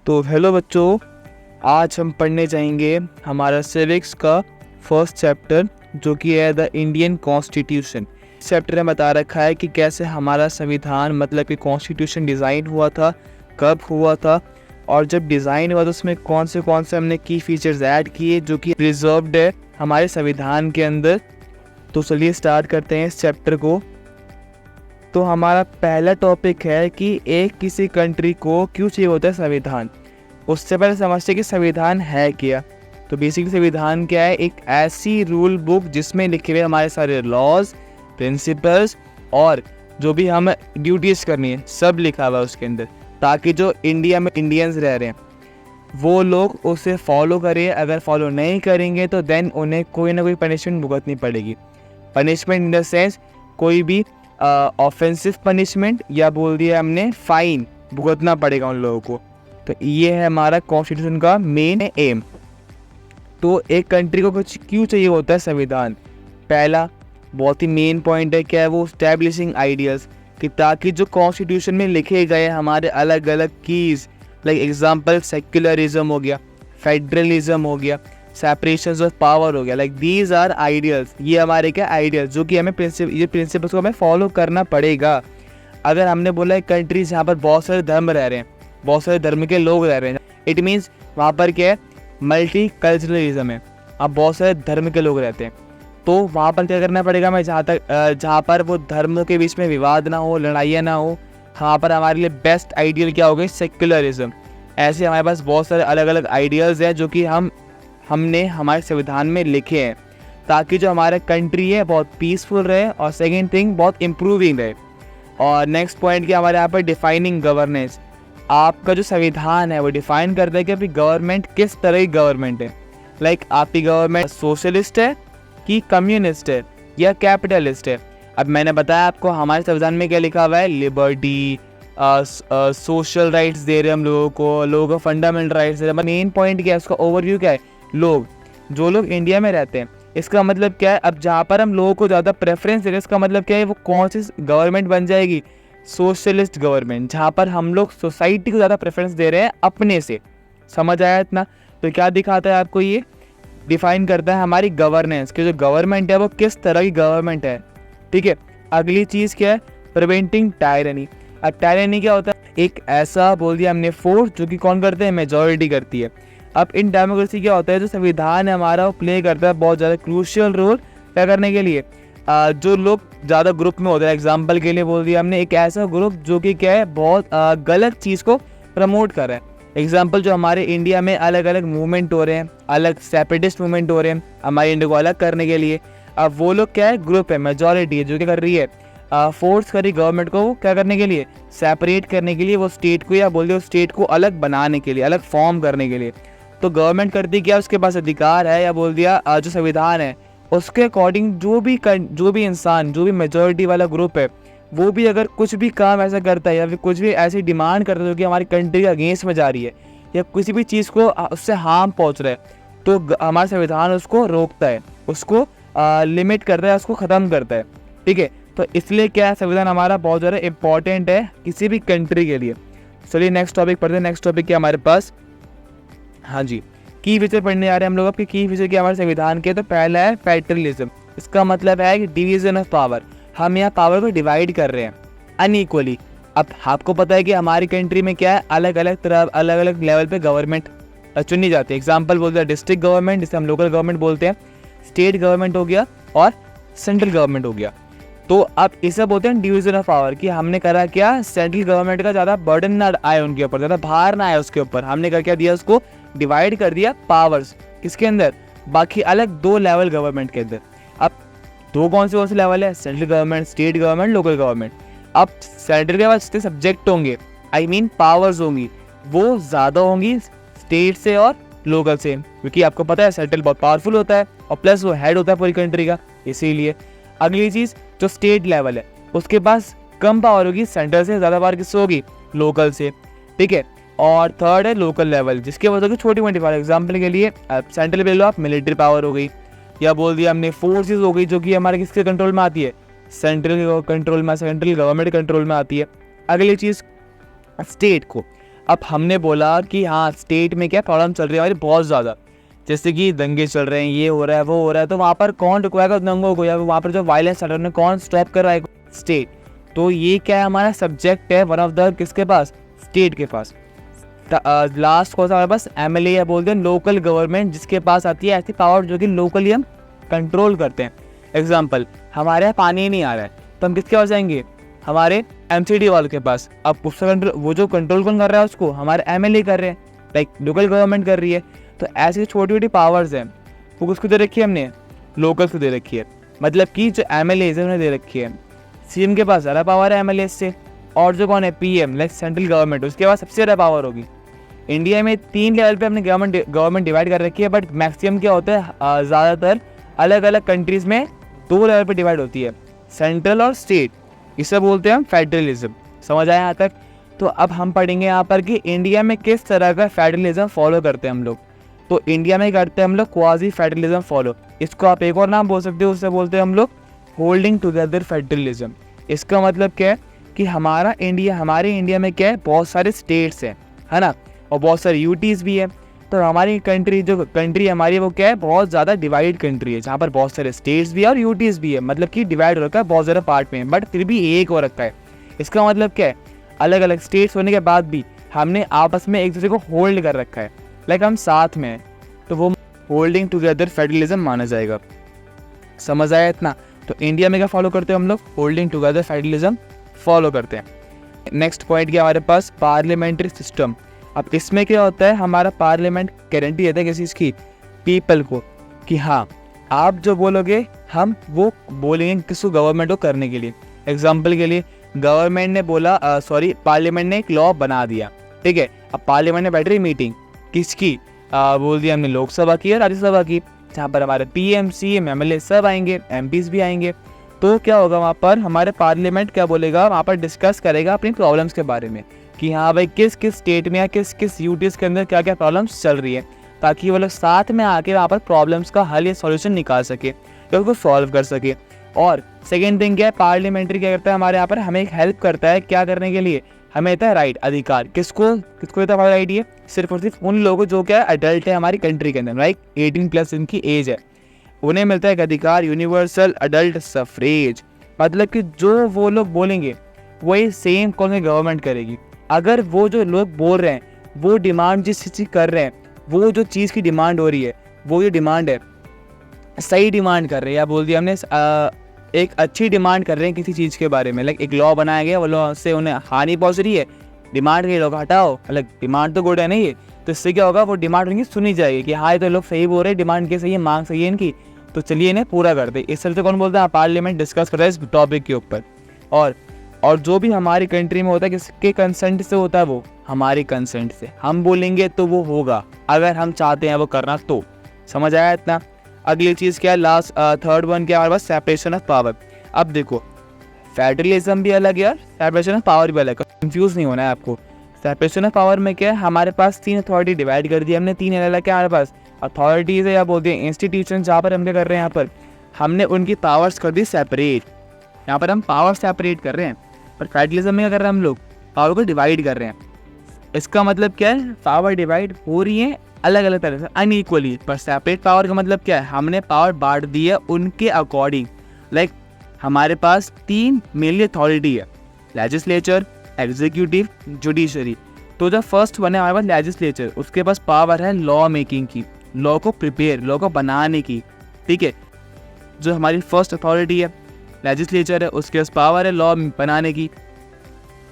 तो हेलो बच्चों, आज हम पढ़ने जाएंगे हमारा सिविक्स का फर्स्ट चैप्टर जो कि है द इंडियन कॉन्स्टिट्यूशन। चैप्टर में बता रखा है कि कैसे हमारा संविधान मतलब कि कॉन्स्टिट्यूशन डिज़ाइन हुआ था, कब हुआ था और जब डिज़ाइन हुआ तो उसमें कौन से हमने की फीचर्स ऐड किए जो कि रिजर्व्ड है हमारे संविधान के अंदर। तो चलिए स्टार्ट करते हैं इस चैप्टर को। तो हमारा पहला टॉपिक है कि एक किसी कंट्री को क्यों चाहिए होता है संविधान। उससे पहले समझते हैं कि संविधान है क्या। तो बेसिकली संविधान क्या है, एक ऐसी रूल बुक जिसमें लिखे हुए हमारे सारे लॉज, प्रिंसिपल्स और जो भी हमें ड्यूटीज़ करनी है सब लिखा हुआ है उसके अंदर, ताकि जो इंडिया में इंडियंस रह रहे हैं वो लोग उसे फॉलो करें। अगर फॉलो नहीं करेंगे तो देन उन्हें कोई ना कोई पनिशमेंट भुगतनी पड़ेगी। पनिशमेंट इन द सेंस कोई भी ऑफेंसिव पनिशमेंट या बोल दिया हमने फाइन भुगतना पड़ेगा उन लोगों को। तो ये है हमारा कॉन्स्टिट्यूशन का मेन एम। तो एक कंट्री को कुछ क्यों चाहिए होता है संविधान। पहला बहुत ही मेन पॉइंट है, क्या है वो, स्टैब्लिशिंग आइडियल्स, कि ताकि जो कॉन्स्टिट्यूशन में लिखे गए हमारे अलग अलग कीज़, लाइक एग्जांपल सेक्युलरिज्म हो गया, फेडरलिज्म हो गया, सेपरेशन ऑफ पावर हो गया, लाइक दीज आर आइडियल्स। ये हमारे क्या आइडियल्स जो कि हमें ये प्रिंसिपल्स को हमें फॉलो करना पड़ेगा। अगर हमने बोला है कंट्रीज जहाँ पर बहुत सारे धर्म रह रहे हैं, बहुत सारे धर्म के लोग रह रहे हैं, इट मीन्स वहाँ पर क्या है, मल्टी कल्चरलिज्म है, अब बहुत सारे धर्म के लोग रहते हैं। तो वहाँ पर क्या करना पड़ेगा हमें, जहाँ पर वो धर्मों के बीच में विवाद ना हो, लड़ाइयाँ ना हो, वहाँ पर हमारे लिए बेस्ट आइडियल क्या होगा, सेक्युलरिज्म। ऐसे हमारे पास बहुत सारे अलग अलग आइडियल्स हैं जो कि हमने हमारे संविधान में लिखे हैं, ताकि जो हमारा कंट्री है बहुत पीसफुल रहे और सेकेंड थिंग बहुत इम्प्रूविंग रहे। और नेक्स्ट पॉइंट क्या हमारे यहाँ पर, डिफाइनिंग गवर्नेंस। आपका जो संविधान है वो डिफाइन करता है कि आपकी गवर्नमेंट किस तरह की गवर्नमेंट है। लाइक आपकी गवर्नमेंट सोशलिस्ट है कि कम्युनिस्ट है या कैपिटलिस्ट है। अब मैंने बताया आपको हमारे संविधान में क्या लिखा हुआ है, लिबर्टी, सोशल राइट्स दे रहे हैं हम लोगों को फंडामेंटल राइट्स दे रहे हैं। मेन पॉइंट क्या है, उसका ओवरव्यू क्या है, लोग, जो लोग इंडिया में रहते हैं। इसका मतलब क्या है, अब जहाँ पर हम लोगों को ज़्यादा प्रेफरेंस दे रहे हैं, इसका मतलब क्या है, वो कौन सी गवर्नमेंट बन जाएगी, सोशलिस्ट गवर्नमेंट, जहाँ पर हम लोग सोसाइटी को ज़्यादा प्रेफरेंस दे रहे हैं अपने से। समझ आया इतना। तो क्या दिखाता है आपको, ये डिफाइन करता है हमारी गवर्नेंस कि जो गवर्नमेंट है वो किस तरह की गवर्नमेंट है। ठीक है, अगली चीज़ क्या है, प्रिवेंटिंग टायरनी। अब टायरनी क्या होता है, एक ऐसा बोल दिया हमने फोर्स जो कि कौन करते हैं, मेजॉरिटी करती है। अब इन डेमोक्रेसी क्या होता है, जो संविधान है हमारा वो प्ले करता है बहुत ज़्यादा क्रूशियल रोल क्या करने के लिए, जो लोग ज़्यादा ग्रुप में होते हैं। एग्जाम्पल के लिए बोल दिया हमने एक ऐसा ग्रुप जो कि क्या है, बहुत गलत चीज़ को प्रमोट कर रहा है। एग्जाम्पल जो हमारे इंडिया में अलग अलग मूवमेंट हो रहे हैं, अलग सेपरेटिस्ट मूवमेंट हो रहे हैं हमारे इंडिया को अलग करने के लिए। अब वो लोग क्या है, ग्रुप है, मेजॉरिटी है जो क्या कर रही है, फोर्स कर रही गवर्नमेंट को क्या करने के लिए, सेपरेट करने के लिए, वो स्टेट को या बोल दिया स्टेट को अलग बनाने के लिए, अलग फॉर्म करने के लिए। तो गवर्नमेंट करती क्या, उसके पास अधिकार है, या बोल दिया जो संविधान है उसके अकॉर्डिंग जो भी इंसान, जो भी मेजॉरिटी वाला ग्रुप है, वो भी अगर कुछ भी काम ऐसा करता है या फिर कुछ भी ऐसी डिमांड करता है जो कि हमारी कंट्री के अगेंस्ट में जा रही है या किसी भी चीज़ को उससे हार्म पहुंच रहा है, तो हमारा संविधान उसको रोकता है, उसको लिमिट करता है, उसको ख़त्म करता है। ठीक है, तो इसलिए क्या है, संविधान हमारा बहुत ज़्यादा इंपॉर्टेंट है किसी भी कंट्री के लिए। चलिए नेक्स्ट टॉपिक पढ़ते हैं। नेक्स्ट टॉपिक क्या हमारे पास, हाँ जी, की फीचर पढ़ने आ रहे हैं हम लोग। आपके की फीचर क्या हमारे संविधान के, तो पहला है फेडरलिज्म। इसका मतलब है कि डिवीजन ऑफ पावर, हम यहाँ पावर को डिवाइड कर रहे हैं अनइक्वली। अब आपको पता है कि हमारी कंट्री में क्या है, अलग अलग लेवल पे गवर्नमेंट चुनी जाती है। एग्जांपल बोलते हैं डिस्ट्रिक्ट गवर्नमेंट, जिसे हम लोकल गवर्नमेंट बोलते हैं, स्टेट गवर्नमेंट हो गया और सेंट्रल गवर्नमेंट हो गया। तो अब इसे बोलते हैं डिवीजन ऑफ पावर, कि हमने करा क्या, सेंट्रल गवर्नमेंट का ज़्यादा बर्डन ना आए उनके ऊपर, ज़्यादा भार ना आए उसके ऊपर, हमने कर क्या दिया, उसको डिवाइड कर दिया पावर्स किसके अंदर, बाकी अलग दो लेवल गवर्नमेंट के अंदर। अब दो कौन से लेवल है, central government, state government, local government. अब सेंट्रल के पास जितने सब्जेक्ट होंगे, आई मीन पावर्स होंगी, वो ज़्यादा होंगी स्टेट से और लोकल से, क्योंकि आपको पता है सेंट्रल बहुत पावरफुल होता है और प्लस वो हेड होता है पूरी कंट्री का, इसीलिए। अगली चीज़ जो स्टेट लेवल है उसके पास कम पावर होगी, सेंट्रल से ज़्यादा पावर किससे होगी, लोकल से। ठीक है, और थर्ड है लोकल लेवल, जिसके वजह से छोटी मोटी पावर। एग्जाम्पल के लिए सेंट्रल ले लो आप, मिलिट्री पावर हो गई, या बोल दिया हमने फोर्सेस हो गई, जो कि हमारे किसके कंट्रोल में आती है, सेंट्रल कंट्रोल में, सेंट्रल गवर्नमेंट कंट्रोल में आती है। अगली चीज़ स्टेट को, अब हमने बोला कि हाँ स्टेट में क्या प्रॉब्लम चल रही है हमारी बहुत ज़्यादा, जैसे कि दंगे चल रहे हैं, ये हो रहा है, वो हो रहा है, तो वहाँ पर कौन रुकवाएगा दंगों को, या वहाँ पर जो वायलेंस चल रहा है उन्हें कौन स्टॉप करवाएगा? स्टेट। तो ये क्या है, हमारा सब्जेक्ट है वन ऑफ द किसके पास, स्टेट के पास। लास्ट कौन सा हमारे पास, एमएलए या बोलते हैं लोकल गवर्नमेंट, जिसके पास आती है ऐसी पावर जो कि लोकली हम कंट्रोल करते हैं। एग्जाम्पल, हमारे यहाँ पानी नहीं आ रहा है तो हम किसके पास जाएंगे, हमारे एमसीडी वालों के पास। अब उसका कंट्रोल, वो जो कंट्रोल कौन कर रहा है उसको, हमारे एमएलए कर रहे हैं, लाइक लोकल गवर्नमेंट कर रही है। तो ऐसी छोटी छोटी पावर्स हैं वो किसको दे रखी है हमने, लोकल्स को दे रखी है। मतलब कि जो एमएलए है उन्हें दे रखी है। सीएम के पास ज़्यादा पावर है एमएलए से, और जो कौन है पीएम लाइक सेंट्रल गवर्नमेंट, उसके पास सबसे ज़्यादा पावर होगी। इंडिया में 3 लेवल पे अपने गवर्नमेंट डिवाइड कर रखी है, बट मैक्सिमम क्या होता है, ज़्यादातर अलग अलग कंट्रीज़ में 2 लेवल पे डिवाइड होती है, सेंट्रल और स्टेट। इसे बोलते हैं हम फेडरलिज्म। समझ आया यहाँ तक? तो अब हम पढ़ेंगे यहाँ पर कि इंडिया में किस तरह का फेडरलिज्म फॉलो करते हैं हम लोग। तो इंडिया में करते हैं हम लोग क्वाजी फेडरलिज्म फॉलो। इसको आप एक और नाम बोल सकते हो, उससे बोलते हैं हम लोग होल्डिंग टुगेदर फेडरलिज्म। इसका मतलब क्या है कि हमारे इंडिया में क्या है, बहुत सारे स्टेट्स हैं, है ना, और बहुत सारे यूटीज़ भी है। तो हमारी कंट्री हमारी वो क्या है, बहुत ज़्यादा डिवाइड कंट्री है, जहाँ पर बहुत सारे स्टेट्स भी है और यूटीज़ भी है। मतलब कि डिवाइड हो रखा है बहुत ज़्यादा पार्ट में, बट फिर भी एक हो रखा है। इसका मतलब क्या है, अलग अलग स्टेट्स होने के बाद भी हमने आपस में एक दूसरे को होल्ड कर रखा है, लाइक हम साथ में हैं, तो वो होल्डिंग टुगेदर फेडरलिज्म माना जाएगा। समझ आया इतना? तो इंडिया में क्या फॉलो करते हैं हम लोग, होल्डिंग टुगेदर फेडरलिज्म फॉलो करते हैं। नेक्स्ट पॉइंट क्या हमारे पास, पार्लियामेंट्री सिस्टम। अब इसमें क्या होता है, हमारा पार्लियामेंट गारंटी देता है किसी चीज़ की, पीपल को, कि हाँ आप जो बोलोगे हम वो बोलेंगे किसको, गवर्नमेंट को करने के लिए। एग्जाम्पल के लिए गवर्नमेंट ने बोला पार्लियामेंट ने एक लॉ बना दिया, ठीक है। अब पार्लियामेंट में बैठ रही मीटिंग किसकी, बोल दिया हमने लोकसभा की और राज्यसभा की, जहाँ पर हमारे पीएम सीएम एमएलए सब आएंगे, एमपीज भी आएंगे। तो क्या होगा, वहाँ पर हमारे पार्लियामेंट क्या बोलेगा, वहाँ पर डिस्कस करेगा अपनी प्रॉब्लम्स के बारे में, कि हाँ भाई किस किस स्टेट में या किस किस यूटीज़ के अंदर क्या क्या प्रॉब्लम्स चल रही है, ताकि वो लोग साथ में आके वहाँ पर प्रॉब्लम्स का हल या सॉल्यूशन निकाल सके या उसको सॉल्व कर सके। और सेकेंड थिंग क्या है, पार्लियामेंट्री क्या करता है हमारे यहाँ पर, हमें एक हेल्प करता है क्या करने के लिए, हमें देता है राइट, अधिकार। किसको देता है हमारा राइट, ये सिर्फ और सिर्फ उन लोगों जो क्या अडल्ट है हमारी कंट्री के अंदर, राइट 18+ इनकी एज है, उन्हें मिलता है एक अधिकार, यूनिवर्सल अडल्ट सफरेज। मतलब कि जो वो लोग बोलेंगे वही सेम कौन गवर्नमेंट करेगी। अगर वो जो लोग बोल रहे हैं वो डिमांड जिस चीज़ की कर रहे हैं, वो जो चीज़ की डिमांड हो रही है, वो ये डिमांड है सही डिमांड कर रहे हैं, या बोल दिया हमने एक अच्छी डिमांड कर रहे हैं किसी चीज़ के बारे में, लाइक एक लॉ बनाया गया, वो लॉ से उन्हें हानि पहुंच रही है, डिमांड के लोग हटाओ, अलग डिमांड तो गुड है नहीं है, तो इससे क्या होगा, वो डिमांड उनकी सुनी जाएगी कि हाँ ये तो लोग सही बोल रहे हैं, डिमांड के सही है, मांग सही है इनकी, तो चलिए इन्हें पूरा कर दे। इस तरह से कौन बोलता है, पार्लियामेंट डिस्कस कर रहा है इस टॉपिक के ऊपर। और जो भी हमारी कंट्री में होता है किसके कंसेंट से होता है, वो हमारी कंसेंट से। हम बोलेंगे तो वो होगा, अगर हम चाहते हैं वो करना तो। समझ आया इतना? अगली चीज़ क्या है, लास्ट थर्ड वन क्या हमारे पास, सेपरेशन ऑफ पावर। अब देखो फेडरलिज्म भी अलग है और सेपरेशन ऑफ पावर भी अलग है, कंफ्यूज नहीं होना है आपको। सेपरेशन ऑफ पावर में क्या है, हमारे पास 3 अथॉरिटी डिवाइड कर दी हमने, 3 अलग क्या हमारे पास अथॉरिटीज़ है, या बोलते हैं इंस्टीट्यूशन, जहाँ पर हम क्या कर रहे हैं, यहाँ पर हमने उनकी पावर्स कर दी सेपरेट। यहाँ पर हम पावर सेपरेट कर रहे हैं, पर फेडरलिज्म में क्या कर रहे हैं, हम लोग पावर को डिवाइड कर रहे हैं। इसका मतलब क्या है, पावर डिवाइड हो रही है अलग अलग तरह से अनइक्वली, पर सेपरेट पावर का मतलब क्या है, हमने पावर बांट दी है उनके अकॉर्डिंग। लाइक हमारे पास 3 मेनली अथॉरिटी है, लेजिस्लेचर, एग्जीक्यूटिव, जुडिशरी। तो जो फर्स्ट वन है हमारे पास लेजिस्लेचर, उसके पास पावर है लॉ मेकिंग की, लॉ को प्रिपेयर, लॉ को बनाने की, ठीक है। जो हमारी फर्स्ट अथॉरिटी है लेजिस्लेचर है, उसके पास पावर है लॉ बनाने की,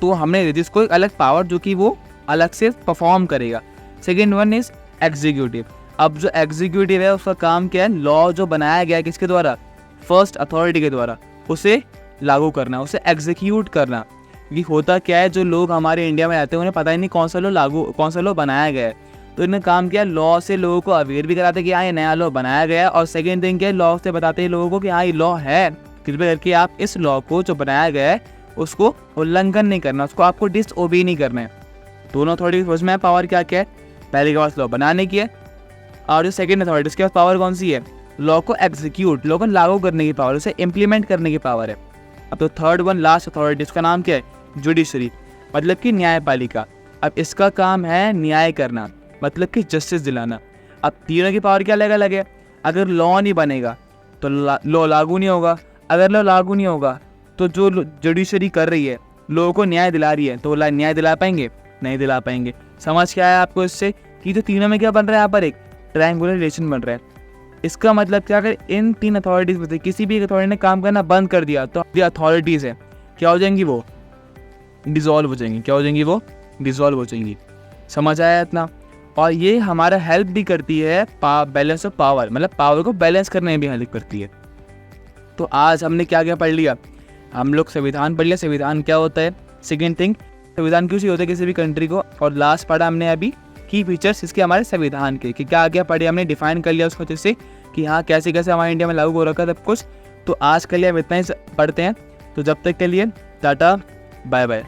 तो हमने जिसको एक अलग पावर जो कि वो अलग से परफॉर्म करेगा। Second one is executive. अब जो एग्जीक्यूटिव है उसका काम क्या है, लॉ जो बनाया गया है किसके द्वारा, फर्स्ट अथॉरिटी के द्वारा, उसे लागू करना, उसे एग्जीक्यूट करना। क्योंकि होता क्या है, जो लोग हमारे इंडिया में रहते हैं उन्हें पता ही नहीं कौन सा लॉ बनाया गया है, तो इन्हें काम किया लॉ से लोगों को अवेयर भी कराते कि हाँ ये नया लॉ बनाया गया है, और सेकेंड थिंग क्या है, लॉ से बताते हैं लोगों को कि हाँ ये लॉ है, कृपया करके आप इस लॉ को जो बनाया गया है उसको उल्लंघन नहीं करना, उसको आपको डिसओबे नहीं करना है। दोनों अथॉरिटी में पावर क्या क्या है, पहले के पास लॉ बनाने की है, और जो सेकंड अथॉरिटी उसके पास पावर कौन सी है, लॉ को एग्जीक्यूट, लॉ को लागू करने की पावर, उसे इम्प्लीमेंट करने की पावर है। अब तो थर्ड वन लास्ट अथॉरिटी, उसका नाम क्या है, जुडिशरी, मतलब कि न्यायपालिका। अब इसका काम है न्याय करना, मतलब कि जस्टिस दिलाना। अब तीनों की पावर क्या अलग अलग है। अगर लॉ नहीं बनेगा तो लॉ लागू नहीं होगा, अगर लॉ लागू नहीं होगा तो जो जुडिशरी कर रही है, लोगों को न्याय दिला रही है, तो वो न्याय दिला पाएंगे? नहीं दिला पाएंगे। समझ क्या है आपको इससे कि जो तीनों में क्या बन रहा है, यहाँ पर एक ट्रायंगुलर रिलेशन बन रहा है। इसका मतलब क्या, अगर इन 3 अथॉरिटीज़ में से किसी भी एक अथॉरिटी ने काम करना बंद कर दिया तो जो अथॉरिटीज़ है क्या हो जाएंगी, वो डिज़ोल्व हो जाएंगी। क्या हो जाएंगी, वो डिज़ोल्व हो जाएंगी। समझ आया इतना। और ये हमारा हेल्प भी करती है बैलेंस ऑफ पावर, मतलब पावर को बैलेंस करने में भी हेल्प करती है। तो आज हमने क्या क्या पढ़ लिया, हम लोग संविधान पढ़ लिया। संविधान क्या होता है, सेकेंड थिंग संविधान क्यों चाहिए होता है किसी भी कंट्री को, और लास्ट पढ़ा हमने अभी की फीचर्स इसके हमारे संविधान के, कि क्या क्या पढ़े हमने, डिफाइन कर लिया उसको अच्छे से कि हाँ कैसे कैसे हमारे इंडिया में लागू हो रखा है सब कुछ। तो आज के लिए हम इतना ही पढ़ते हैं। तो जब तक के लिए टाटा बाय बाय।